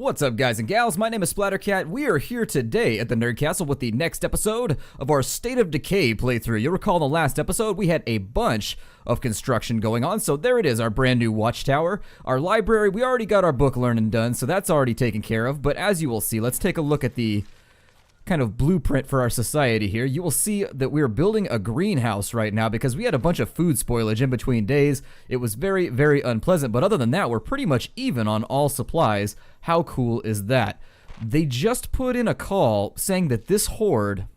What's up, guys and gals? My name is Splattercat. We are here today at the Nerd Castle with the next episode of our State of Decay playthrough. You'll recall in the last episode we had a bunch of construction going on, so there it is, our brand new watchtower. Our library, we already got our book learning done, so that's already taken care of, but as you will see, let's take a look at the kind of blueprint for our society here. You will see that we are building a greenhouse right now because we had a bunch of food spoilage in between days. It was very, very unpleasant, but other than that, we're pretty much even on all supplies. How cool is that? They just put in a call saying that this horde,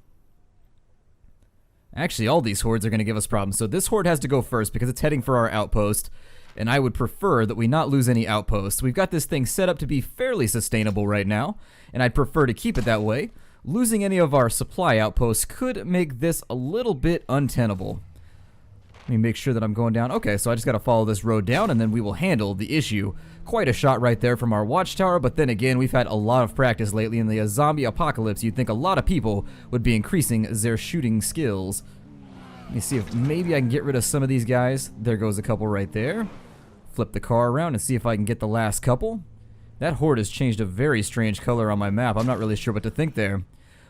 actually all these hordes are going to give us problems, so this horde has to go first because it's heading for our outpost, and I would prefer that we not lose any outposts. We've got this thing set up to be fairly sustainable right now, and I'd prefer to keep it that way. Losing any of our supply outposts could make this a little bit untenable. Let me make sure that I'm going down. Okay, so I just got to follow this road down and then we will handle the issue. Quite a shot right there from our watchtower, but then again, we've had a lot of practice lately in the zombie apocalypse. You'd think a lot of people would be increasing their shooting skills. Let me see if maybe I can get rid of some of these guys. There goes a couple right there. Flip the car around and see if I can get the last couple. That horde has changed a very strange color on my map. I'm not really sure what to think there.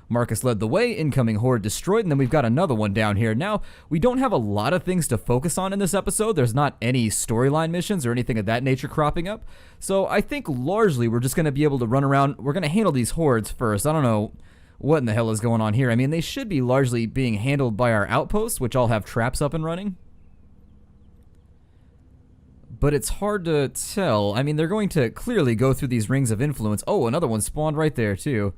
Marcus led the way, incoming horde destroyed, and then we've got another one down here. Now, we don't have a lot of things to focus on in this episode. There's not any storyline missions or anything of that nature cropping up. So I think largely we're just going to be able to run around. We're going to handle these hordes first. I don't know what in the hell is going on here. I mean, they should be largely being handled by our outposts, which all have traps up and running. But it's hard to tell. I mean, they're going to clearly go through these rings of influence. Oh, another one spawned right there, too.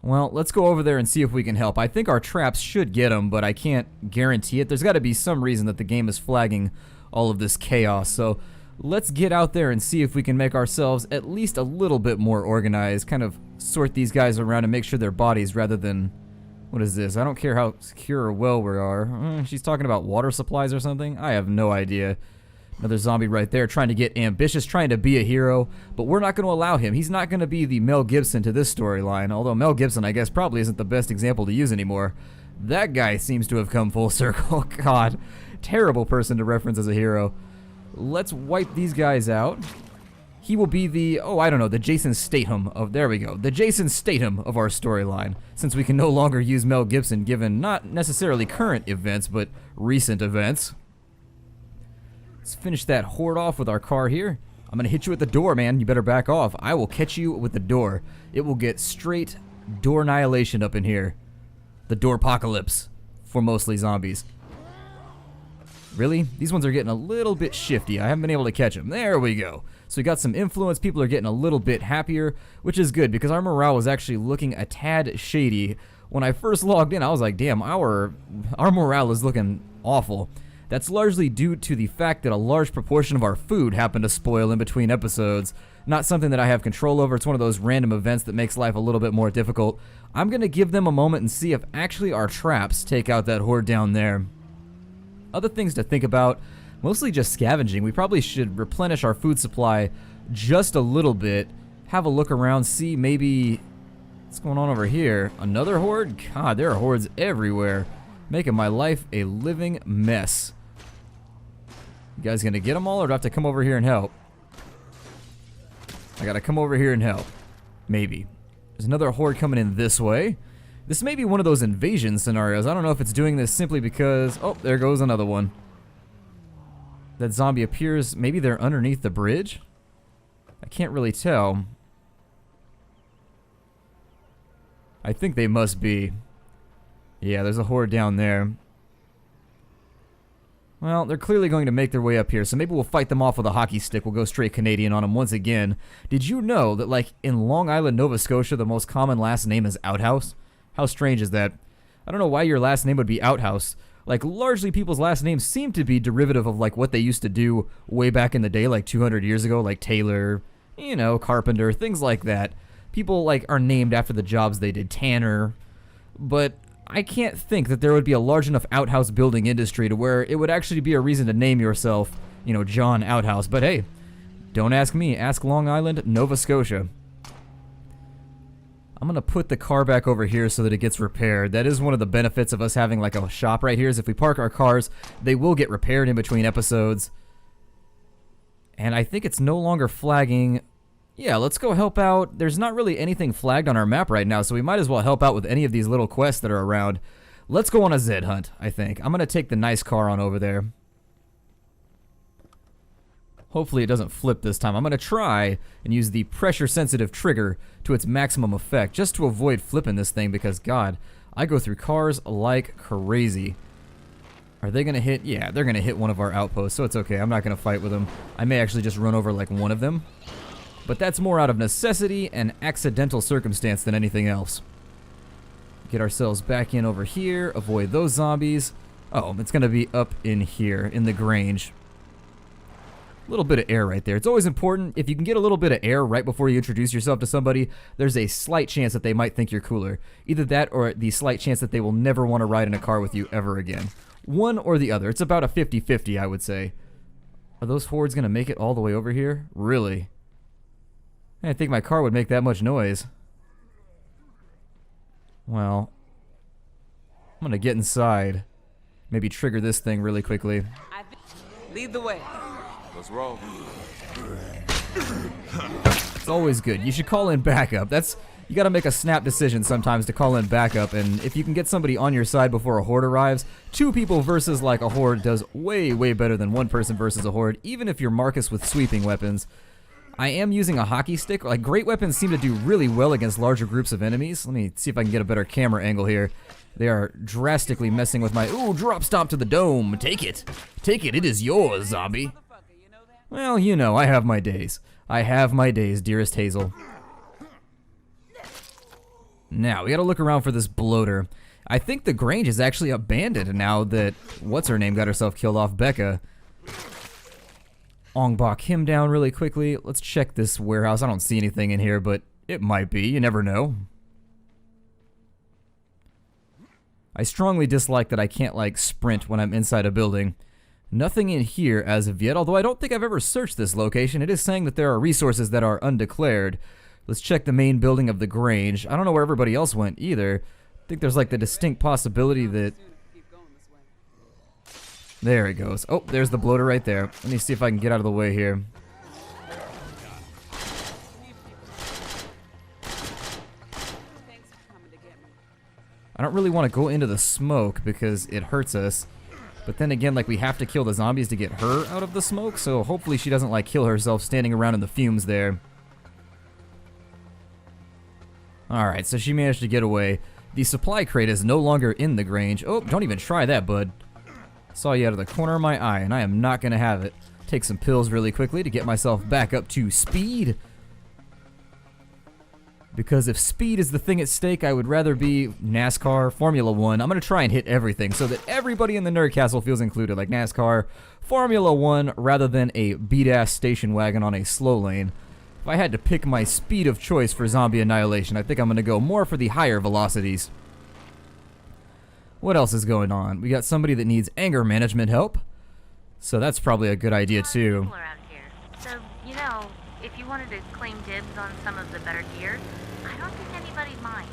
Well, let's go over there and see if we can help. I think our traps should get them, but I can't guarantee it. There's got to be some reason that the game is flagging all of this chaos. So let's get out there and see if we can make ourselves at least a little bit more organized. Kind of sort these guys around and make sure they're bodies rather than... What is this? I don't care how secure or well we are. She's talking about water supplies or something? I have no idea. Another zombie right there trying to get ambitious, trying to be a hero, but we're not going to allow him. He's not going to be the Mel Gibson to this storyline, although Mel Gibson, I guess, probably isn't the best example to use anymore. That guy seems to have come full circle. God, terrible person to reference as a hero. Let's wipe these guys out. He will be the, oh, I don't know, the Jason Statham of, there we go, the Jason Statham of our storyline, since we can no longer use Mel Gibson given not necessarily current events, but recent events. Let's finish that horde off with our car here. I'm gonna hit you at the door, man. You better back off. I will catch you with the door. It will get straight door annihilation up in here. The door apocalypse for mostly zombies. Really? These ones are getting a little bit shifty. I haven't been able to catch them. There we go. So we got some influence. People are getting a little bit happier, which is good because our morale was actually looking a tad shady. When I first logged in, I was like, damn, our morale is looking awful. That's largely due to the fact that a large proportion of our food happened to spoil in between episodes. Not something that I have control over. It's one of those random events that makes life a little bit more difficult. I'm going to give them a moment and see if actually our traps take out that horde down there. Other things to think about, mostly just scavenging. We probably should replenish our food supply just a little bit. Have a look around, see maybe... What's going on over here? Another horde? God, there are hordes everywhere. Making my life a living mess. You guys gonna get them all, or do I have to come over here and help? I gotta come over here and help. Maybe. There's another horde coming in this way. This may be one of those invasion scenarios. I don't know if it's doing this simply because... Oh, there goes another one. That zombie appears... Maybe they're underneath the bridge? I can't really tell. I think they must be. Yeah, there's a horde down there. Well, they're clearly going to make their way up here, so maybe we'll fight them off with a hockey stick. We'll go straight Canadian on them once again. Did you know that, like, in Long Island, Nova Scotia, the most common last name is Outhouse? How strange is that? I don't know why your last name would be Outhouse. Like, largely people's last names seem to be derivative of, like, what they used to do way back in the day, like 200 years ago, like Taylor, you know, Carpenter, things like that. People, like, are named after the jobs they did, Tanner, but... I can't think that there would be a large enough outhouse building industry to where it would actually be a reason to name yourself, you know, John Outhouse. But hey, don't ask me, ask Long Island, Nova Scotia. I'm gonna put the car back over here so that it gets repaired. That is one of the benefits of us having like a shop right here, is if we park our cars, they will get repaired in between episodes. And I think it's no longer flagging Yeah, let's go help out. There's not really anything flagged on our map right now, so we might as well help out with any of these little quests that are around. Let's go on a Zed hunt, I think. I'm going to take the nice car on over there. Hopefully it doesn't flip this time. I'm going to try and use the pressure-sensitive trigger to its maximum effect, just to avoid flipping this thing, because, God, I go through cars like crazy. Are they going to hit? Yeah, they're going to hit one of our outposts, so it's okay. I'm not going to fight with them. I may actually just run over, like, one of them. But that's more out of necessity and accidental circumstance than anything else. Get ourselves back in over here, avoid those zombies. Oh, it's going to be up in here, in the grange. A little bit of air right there. It's always important, if you can get a little bit of air right before you introduce yourself to somebody, there's a slight chance that they might think you're cooler. Either that or the slight chance that they will never want to ride in a car with you ever again. One or the other. It's about a 50-50, I would say. Are those hordes going to make it all the way over here? Really? I didn't think my car would make that much noise. Well, I'm going to get inside. Maybe trigger this thing really quickly. Lead the way. Let's roll. It's always good. You should call in backup. You gotta make a snap decision sometimes to call in backup, and if you can get somebody on your side before a horde arrives, 2 people versus like a horde does way, way better than 1 person versus a horde, even if you're Marcus with sweeping weapons. I am using a hockey stick. Like, great weapons seem to do really well against larger groups of enemies. Let me see if I can get a better camera angle here. They are drastically messing with my... Ooh, drop stomp to the dome. Take it. Take it. It is yours, zombie. Well, you know, I have my days. I have my days, dearest Hazel. Now, we gotta look around for this bloater. I think the Grange is actually abandoned now that... What's-her-name got herself killed off, Becca. Ongbok him down really quickly. Let's check this warehouse. I don't see anything in here, but it might be. You never know. I strongly dislike that I can't, like, sprint when I'm inside a building. Nothing in here as of yet, although I don't think I've ever searched this location. It is saying that there are resources that are undeclared. Let's check the main building of the Grange. I don't know where everybody else went either. I think there's like the distinct possibility that... There he goes. Oh, there's the bloater right there. Let me see if I can get out of the way here. I don't really want to go into the smoke because it hurts us. But then again, like, we have to kill the zombies to get her out of the smoke, so hopefully she doesn't, like, kill herself standing around in the fumes there. Alright, so she managed to get away. The supply crate is no longer in the Grange. Oh, don't even try that, bud. Saw you out of the corner of my eye, and I am not going to have it. Take some pills really quickly to get myself back up to speed. Because if speed is the thing at stake, I would rather be NASCAR, Formula 1. I'm going to try and hit everything so that everybody in the Nerd Castle feels included, like NASCAR, Formula 1, rather than a beat-ass station wagon on a slow lane. If I had to pick my speed of choice for zombie annihilation, I think I'm going to go more for the higher velocities. What else is going on? We got somebody that needs anger management help, so that's probably a good idea too. People around here. So, you know, if you wanted to claim dibs on some of the better gear, I don't think anybody'd mind.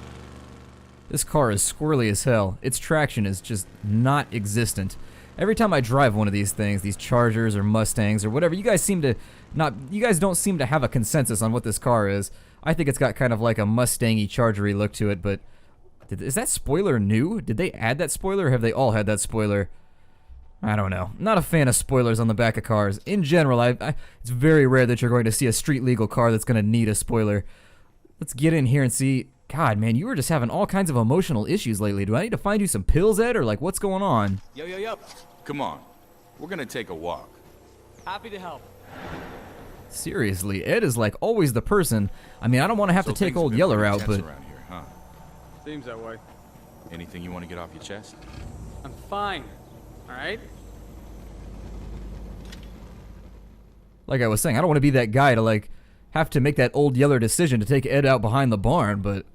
This car is squirrely as hell. Its traction is just not existent. Every time I drive one of these things, these Chargers or Mustangs or whatever, you guys don't seem to have a consensus on what this car is. I think it's got kind of like a Mustang-y, Charger-y look to it, but is that spoiler new? Did they add that spoiler, or have they all had that spoiler? I don't know. Not a fan of spoilers on the back of cars. In general, it's very rare that you're going to see a street-legal car that's going to need a spoiler. Let's get in here and see. God, man, you were just having all kinds of emotional issues lately. Do I need to find you some pills, Ed, or like what's going on? Yo. Come on. We're gonna take a walk. Happy to help. Seriously, Ed is like always the person. I mean, I don't want to have to take old Yeller out, but... Around here, huh? Seems that way. Anything you want to get off your chest? I'm fine. All right? Like I was saying, I don't want to be that guy to like have to make that old Yeller decision to take Ed out behind the barn, but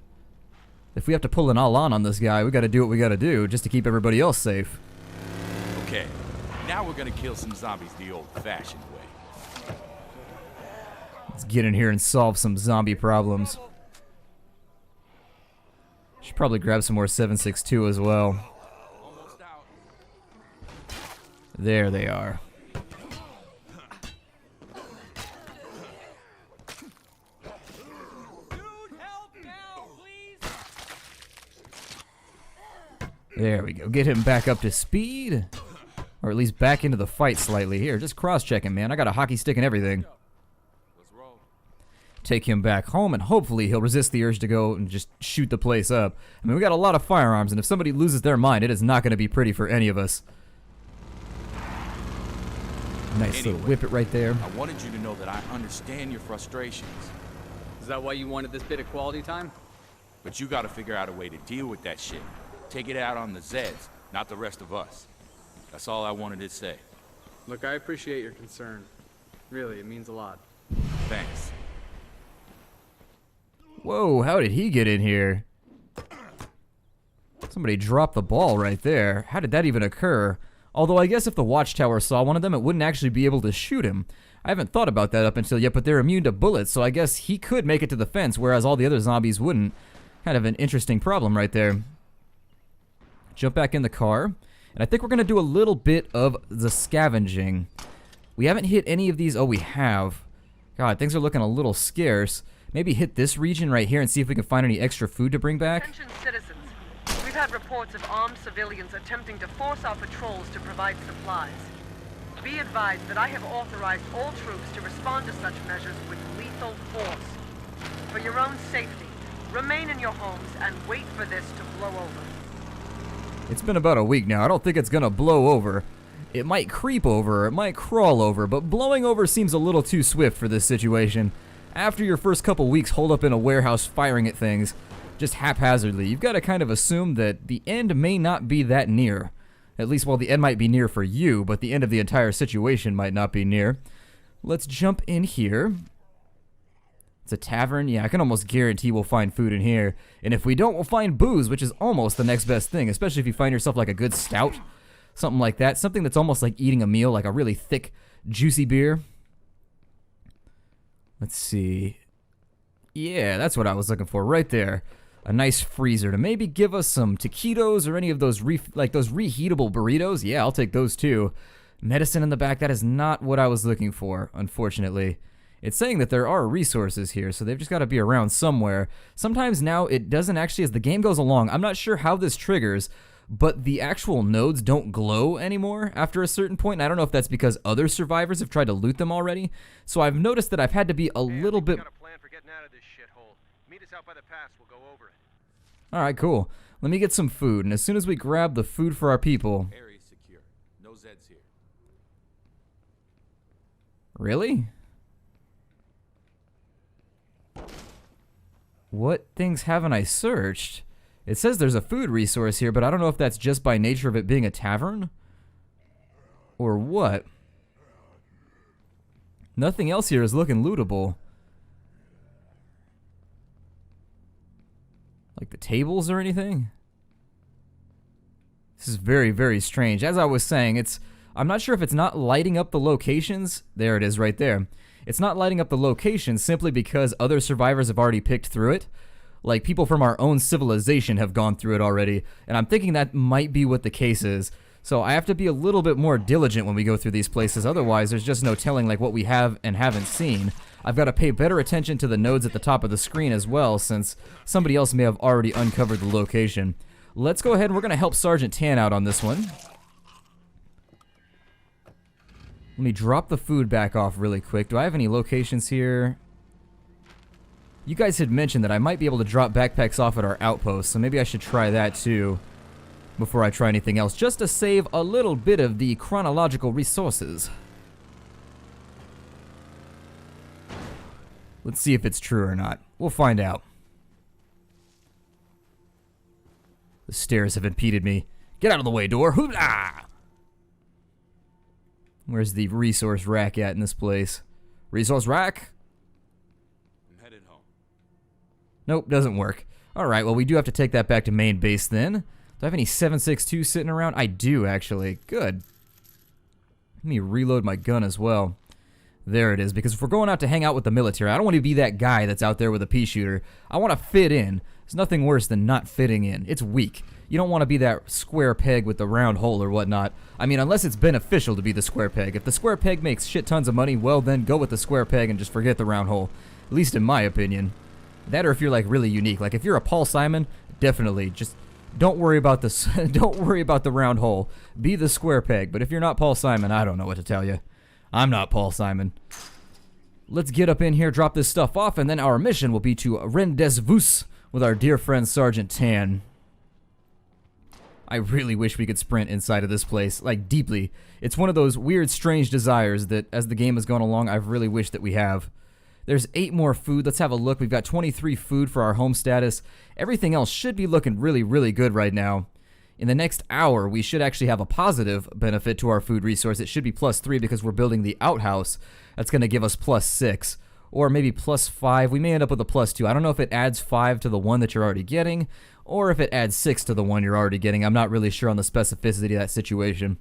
if we have to pull an all-on on this guy, we got to do what we got to do just to keep everybody else safe. Okay, now we're gonna kill some zombies the old-fashioned way. Let's get in here and solve some zombie problems. Should probably grab some more 7.62 as well. Almost out. There they are. There we go. Get him back up to speed. Or at least back into the fight slightly. Here, just cross-checking, man. I got a hockey stick and everything. Let's roll. Take him back home, and hopefully he'll resist the urge to go and just shoot the place up. I mean, we got a lot of firearms, and if somebody loses their mind, it is not going to be pretty for any of us. Nice little whip it right there. I wanted you to know that I understand your frustrations, Is that why you wanted this bit of quality time? but you gotta figure out a way to deal with that shit. Take it out on the Zeds, not the rest of us. That's all I wanted to say. Look, I appreciate your concern. Really, it means a lot. Thanks. Whoa, how did he get in here? Somebody dropped the ball right there. How did that even occur? Although I guess if the watchtower saw one of them, it wouldn't actually be able to shoot him. I haven't thought about that up until yet, but they're immune to bullets, so I guess he could make it to the fence, whereas all the other zombies wouldn't. Kind of an interesting problem right there. Jump back in the car, and I think we're going to do a little bit of the scavenging. We haven't hit any of these. Oh, we have. God, things are looking a little scarce. Maybe hit this region right here and see if we can find any extra food to bring back. Attention citizens. We've had reports of armed civilians attempting to force our patrols to provide supplies. Be advised that I have authorized all troops to respond to such measures with lethal force. For your own safety, remain in your homes and wait for this to blow over. It's been about a week now. I don't think it's gonna blow over. It might creep over, it might crawl over, but blowing over seems a little too swift for this situation. After your first couple weeks holed up in a warehouse firing at things, just haphazardly, you've got to kind of assume that the end may not be that near. At least, well, the end might be near for you, but the end of the entire situation might not be near. Let's jump in here. It's a tavern. Yeah, I can almost guarantee we'll find food in here. And if we don't, we'll find booze, which is almost the next best thing, especially if you find yourself like a good stout. Something like that. Something that's almost like eating a meal, like a really thick, juicy beer. Let's see. Yeah, that's what I was looking for right there. A nice freezer to maybe give us some taquitos or any of those those reheatable burritos. Yeah, I'll take those too. Medicine in the back, that is not what I was looking for, unfortunately. It's saying that there are resources here, so they've just got to be around somewhere. Sometimes now it doesn't actually, as the game goes along, I'm not sure how this triggers, but the actual nodes don't glow anymore after a certain point, and I don't know if that's because other survivors have tried to loot them already. So I've noticed that I've had to be a little bit... Alright, cool. Let me get some food, and as soon as we grab the food for our people... Area's secure. No Zeds here. Really? What things haven't I searched? It says there's a food resource here, but I don't know if that's just by nature of it being a tavern? Or what? Nothing else here is looking lootable. Like the tables or anything? This is very, very strange. As I was saying, I'm not sure if it's not lighting up the locations. There it is right there. It's not lighting up the locations simply because other survivors have already picked through it. Like, people from our own civilization have gone through it already, and I'm thinking that might be what the case is. So I have to be a little bit more diligent when we go through these places, otherwise there's just no telling like what we have and haven't seen. I've got to pay better attention to the nodes at the top of the screen as well, since somebody else may have already uncovered the location. Let's go ahead and we're going to help Sergeant Tan out on this one. Let me drop the food back off really quick. Do I have any locations here? You guys had mentioned that I might be able to drop backpacks off at our outpost, so maybe I should try that too before I try anything else, just to save a little bit of the chronological resources. Let's see if it's true or not. We'll find out. The stairs have impeded me. Get out of the way, door. Hoopla! Where's the resource rack at in this place? Resource rack? I'm headed home. Nope, doesn't work. Alright, well we do have to take that back to main base then. Do I have any 7.62 sitting around? I do, actually. Good. Let me reload my gun as well. There it is, because if we're going out to hang out with the military, I don't want to be that guy that's out there with a pea shooter. I want to fit in. There's nothing worse than not fitting in. It's weak. You don't want to be that square peg with the round hole or whatnot. I mean, unless it's beneficial to be the square peg. If the square peg makes shit tons of money, well then go with the square peg and just forget the round hole. At least in my opinion. That or if you're like really unique. Like if you're a Paul Simon, definitely just Don't worry about this. Don't worry about the round hole. Be the square peg. But if you're not Paul Simon, I don't know what to tell you. I'm not Paul Simon. Let's get up in here, drop this stuff off, and then our mission will be to rendezvous with our dear friend Sergeant Tan. I really wish we could sprint inside of this place, like deeply. It's one of those weird, strange desires that, as the game has gone along, I've really wished that we have. There's 8 more food. Let's have a look. We've got 23 food for our home status. Everything else should be looking really, really good right now. In the next hour, we should actually have a positive benefit to our food resource. It should be +3 because we're building the outhouse. That's going to give us +6. Or maybe +5. We may end up with a +2. I don't know if it adds 5 to the one that you're already getting, or if it adds 6 to the one you're already getting. I'm not really sure on the specificity of that situation.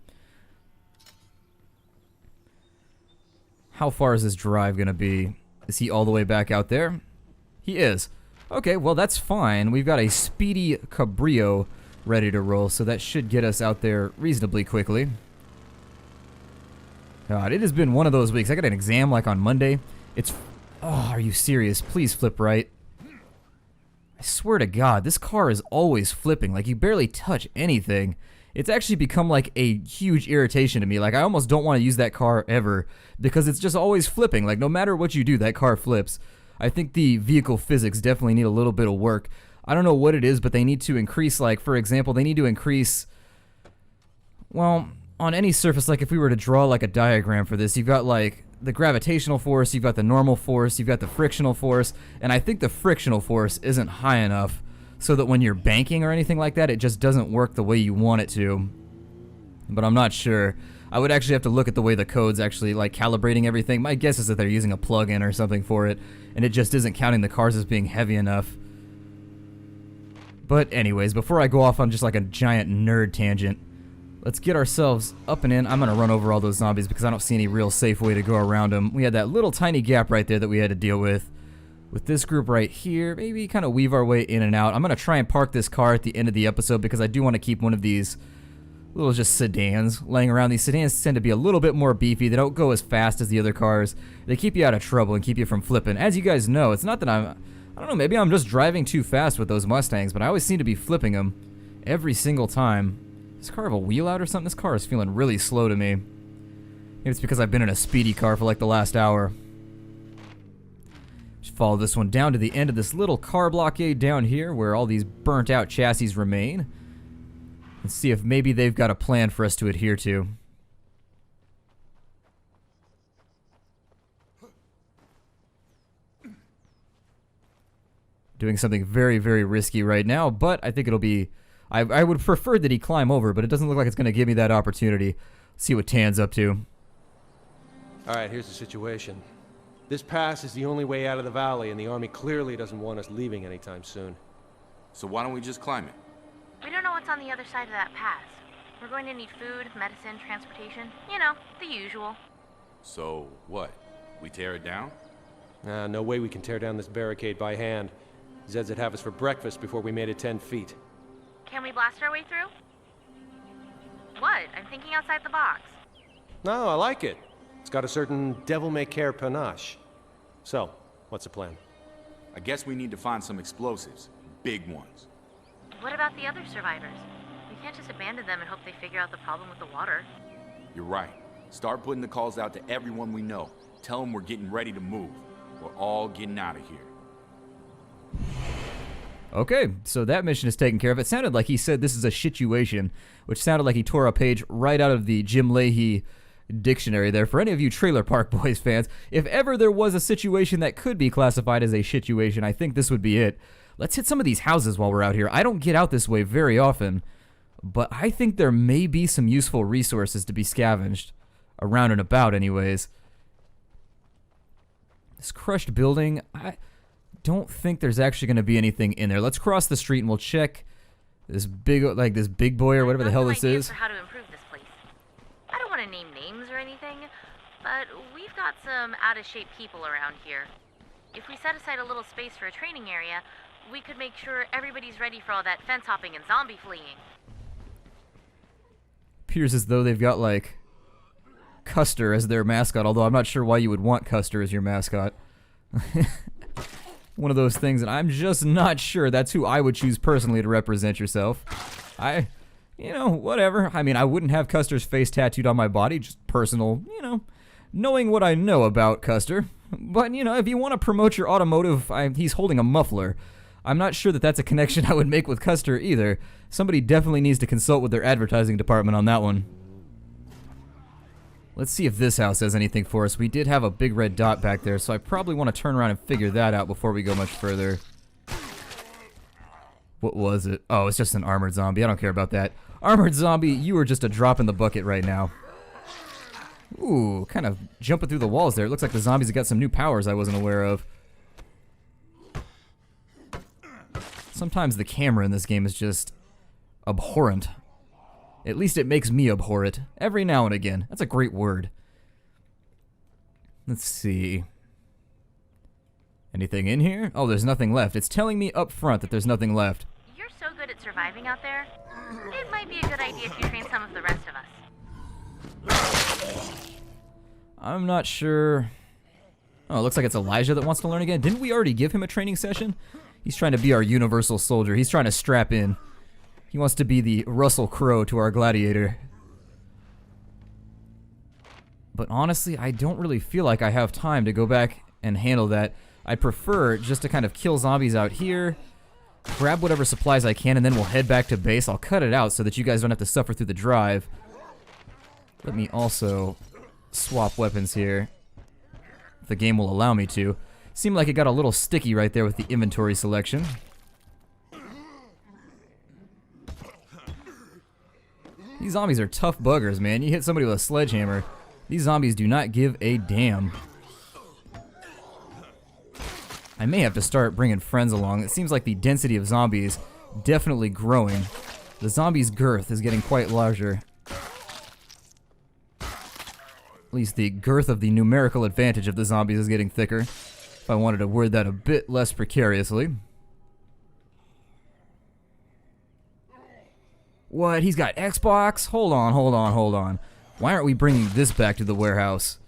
How far is this drive going to be? Is he all the way back out there? He is. Okay, well that's fine. We've got a speedy Cabrio ready to roll, so that should get us out there reasonably quickly. God, it has been one of those weeks. I got an exam like on Monday. It's... Oh, are you serious? Please flip right. I swear to God, this car is always flipping. Like, you barely touch anything. It's actually become like a huge irritation to me. Like, I almost don't want to use that car ever because it's just always flipping. Like, no matter what you do, that car flips. I think the vehicle physics definitely need a little bit of work. I don't know what it is, but they need to increase, like, for example, they need to increase, well, on any surface, like if we were to draw like a diagram for this, you've got like the gravitational force, you've got the normal force, you've got the frictional force, and I think the frictional force isn't high enough so that when you're banking or anything like that, it just doesn't work the way you want it to. But I'm not sure. I would actually have to look at the way the code's actually like calibrating everything. My guess is that they're using a plug-in or something for it, and it just isn't counting the cars as being heavy enough. But anyways, before I go off on just like a giant nerd tangent, let's get ourselves up and in. I'm going to run over all those zombies because I don't see any real safe way to go around them. We had that little tiny gap right there that we had to deal with. With this group right here, maybe kind of weave our way in and out. I'm going to try and park this car at the end of the episode because I do want to keep one of these little just sedans laying around. These sedans tend to be a little bit more beefy. They don't go as fast as the other cars. They keep you out of trouble and keep you from flipping. As you guys know, it's not that I don't know, maybe I'm just driving too fast with those Mustangs, but I always seem to be flipping them every single time. Does this car have a wheel out or something? This car is feeling really slow to me. Maybe it's because I've been in a speedy car for like the last hour. Just follow this one down to the end of this little car blockade down here where all these burnt out chassis remain. And see if maybe they've got a plan for us to adhere to. Doing something very, very risky right now, but I think it'll be... I would prefer that he climb over, but it doesn't look like it's going to give me that opportunity. See what Tan's up to. Alright, here's the situation. This pass is the only way out of the valley, and the army clearly doesn't want us leaving anytime soon. So why don't we just climb it? We don't know what's on the other side of that pass. We're going to need food, medicine, transportation. You know, the usual. So, what? We tear it down? No way we can tear down this barricade by hand. Zeds would have us for breakfast before we made it 10 feet. Can we blast our way through? What? I'm thinking outside the box. No, I like it. It's got a certain devil-may-care panache. So, what's the plan? I guess we need to find some explosives. Big ones. What about the other survivors? We can't just abandon them and hope they figure out the problem with the water. You're right. Start putting the calls out to everyone we know. Tell them we're getting ready to move. We're all getting out of here. Okay, so that mission is taken care of. It sounded like he said this is a situation, which sounded like he tore a page right out of the Jim Leahy dictionary there. For any of you Trailer Park Boys fans, if ever there was a situation that could be classified as a situation, I think this would be it. Let's hit some of these houses while we're out here. I don't get out this way very often, but I think there may be some useful resources to be scavenged around and about anyways. This crushed building, I don't think there's actually going to be anything in there. Let's cross the street and we'll check this big, like this big boy or whatever the hell this is. For how to improve this place. I don't want to name names or anything, but we've got some out-of-shape people around here. If we set aside a little space for a training area, we could make sure everybody's ready for all that fence hopping and zombie fleeing. Appears as though they've got like Custer as their mascot, although I'm not sure why you would want Custer as your mascot. one of those things, and I'm just not sure that's who I would choose personally to represent yourself. You know, whatever. I mean, I wouldn't have Custer's face tattooed on my body, just personal, you know, knowing what I know about Custer. But, you know, if you want to promote your automotive, he's holding a muffler. I'm not sure that that's a connection I would make with Custer either. Somebody definitely needs to consult with their advertising department on that one. Let's see if this house has anything for us. We did have a big red dot back there, so I probably want to turn around and figure that out before we go much further. What was it? Oh, it's just an armored zombie. I don't care about that. Armored zombie, you are just a drop in the bucket right now. Ooh, kind of jumping through the walls there. It looks like the zombies have got some new powers I wasn't aware of. Sometimes the camera in this game is just abhorrent. At least it makes me abhor it. Every now and again. That's a great word. Let's see. Anything in here? Oh, there's nothing left. It's telling me up front that there's nothing left. You're so good at surviving out there. It might be a good idea if you train some of the rest of us. I'm not sure. Oh, it looks like it's Elijah that wants to learn again. Didn't we already give him a training session? He's trying to be our universal soldier. He's trying to strap in. He wants to be the Russell Crowe to our gladiator. But honestly, I don't really feel like I have time to go back and handle that. I prefer just to kind of kill zombies out here, grab whatever supplies I can, and then we'll head back to base. I'll cut it out so that you guys don't have to suffer through the drive. Let me also swap weapons here, if the game will allow me to. Seemed like it got a little sticky right there with the inventory selection. These zombies are tough buggers, man. You hit somebody with a sledgehammer. These zombies do not give a damn. I may have to start bringing friends along. It seems like the density of zombies definitely growing. The zombies' girth is getting quite larger. At least the girth of the numerical advantage of the zombies is getting thicker. If I wanted to word that a bit less precariously. What? He's got Xbox? Hold on. Why aren't we bringing this back to the warehouse?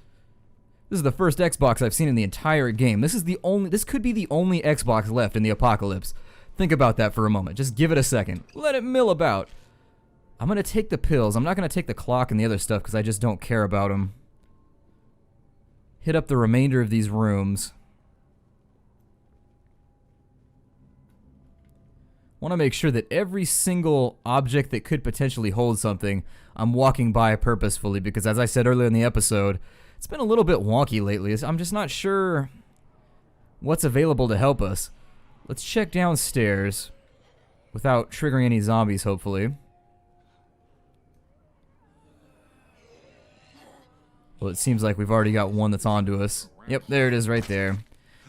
This is the first Xbox I've seen in the entire game. This could be the only Xbox left in the apocalypse. Think about that for a moment. Just give it a second. Let it mill about. I'm gonna take the pills. I'm not gonna take the clock and the other stuff because I just don't care about them. Hit up the remainder of these rooms. Want to make sure that every single object that could potentially hold something, I'm walking by purposefully, because as I said earlier in the episode, it's been a little bit wonky lately. I'm just not sure what's available to help us. Let's check downstairs without triggering any zombies, hopefully. Well, it seems like we've already got one that's onto us. Yep, there it is right there.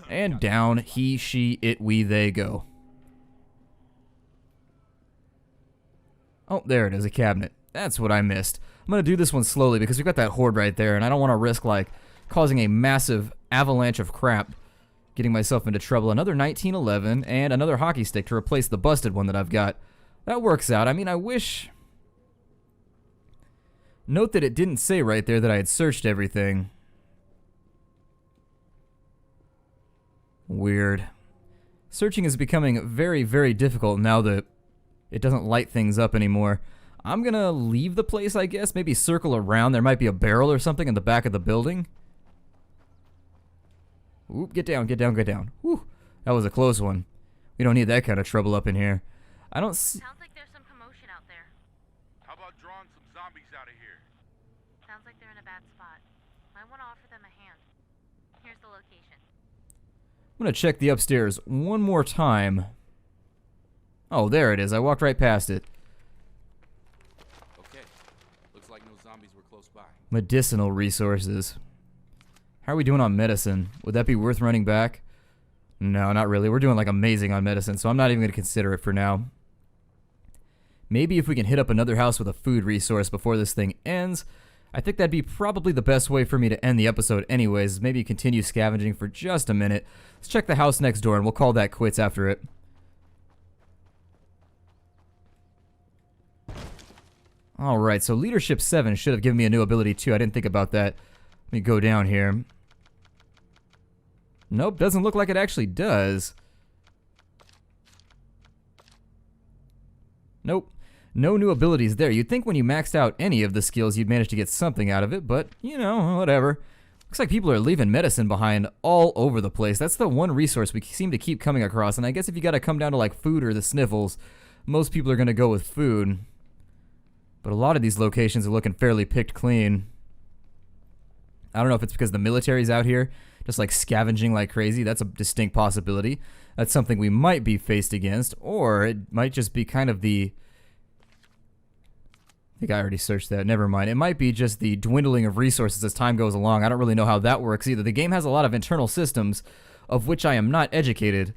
And down he, she, it, we, they go. Oh, there it is, a cabinet. That's what I missed. I'm going to do this one slowly because we've got that horde right there, and I don't want to risk, like, causing a massive avalanche of crap, getting myself into trouble. Another 1911 and another hockey stick to replace the busted one that I've got. That works out. I mean, I wish... Note that it didn't say right there that I had searched everything. Weird. Searching is becoming very, very difficult now that it doesn't light things up anymore. I'm gonna leave the place, I guess. Maybe circle around. There might be a barrel or something in the back of the building. Oop, get down, get down, get down. Whew, that was a close one. We don't need that kind of trouble up in here. I don't see... Sounds like there's some commotion out there. How about drawing some zombies out of here? Sounds like they're in a bad spot. I want to offer them a hand. Here's the location. I'm gonna check the upstairs one more time. Oh, there it is. I walked right past it. Okay. Looks like no zombies were close by. Medicinal resources. How are we doing on medicine? Would that be worth running back? No, not really. We're doing like amazing on medicine, so I'm not even going to consider it for now. Maybe if we can hit up another house with a food resource before this thing ends. I think that'd be probably the best way for me to end the episode anyways. Maybe continue scavenging for just a minute. Let's check the house next door and we'll call that quits after it. Alright, so Leadership 7 should have given me a new ability too. I didn't think about that. Let me go down here. Nope, doesn't look like it actually does. Nope. No new abilities there. You'd think when you maxed out any of the skills you'd manage to get something out of it, but, you know, whatever. Looks like people are leaving medicine behind all over the place. That's the one resource we seem to keep coming across, and I guess if you gotta come down to like food or the sniffles, most people are gonna go with food. But a lot of these locations are looking fairly picked clean. I don't know if it's because the military's out here, just like scavenging like crazy. That's a distinct possibility. That's something we might be faced against, or it might just be kind of the... I think I already searched that. Never mind. It might be just the dwindling of resources as time goes along. I don't really know how that works either. The game has a lot of internal systems of which I am not educated.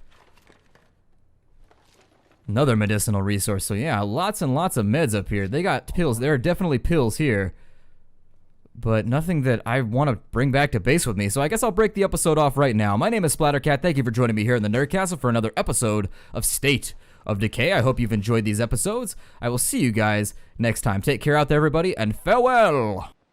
Another medicinal resource. So yeah, lots and lots of meds up here. They got pills. There are definitely pills here. But nothing that I want to bring back to base with me. So I guess I'll break the episode off right now. My name is Splattercat. Thank you for joining me here in the Nerd Castle for another episode of State of Decay. I hope you've enjoyed these episodes. I will see you guys next time. Take care out there, everybody, and farewell!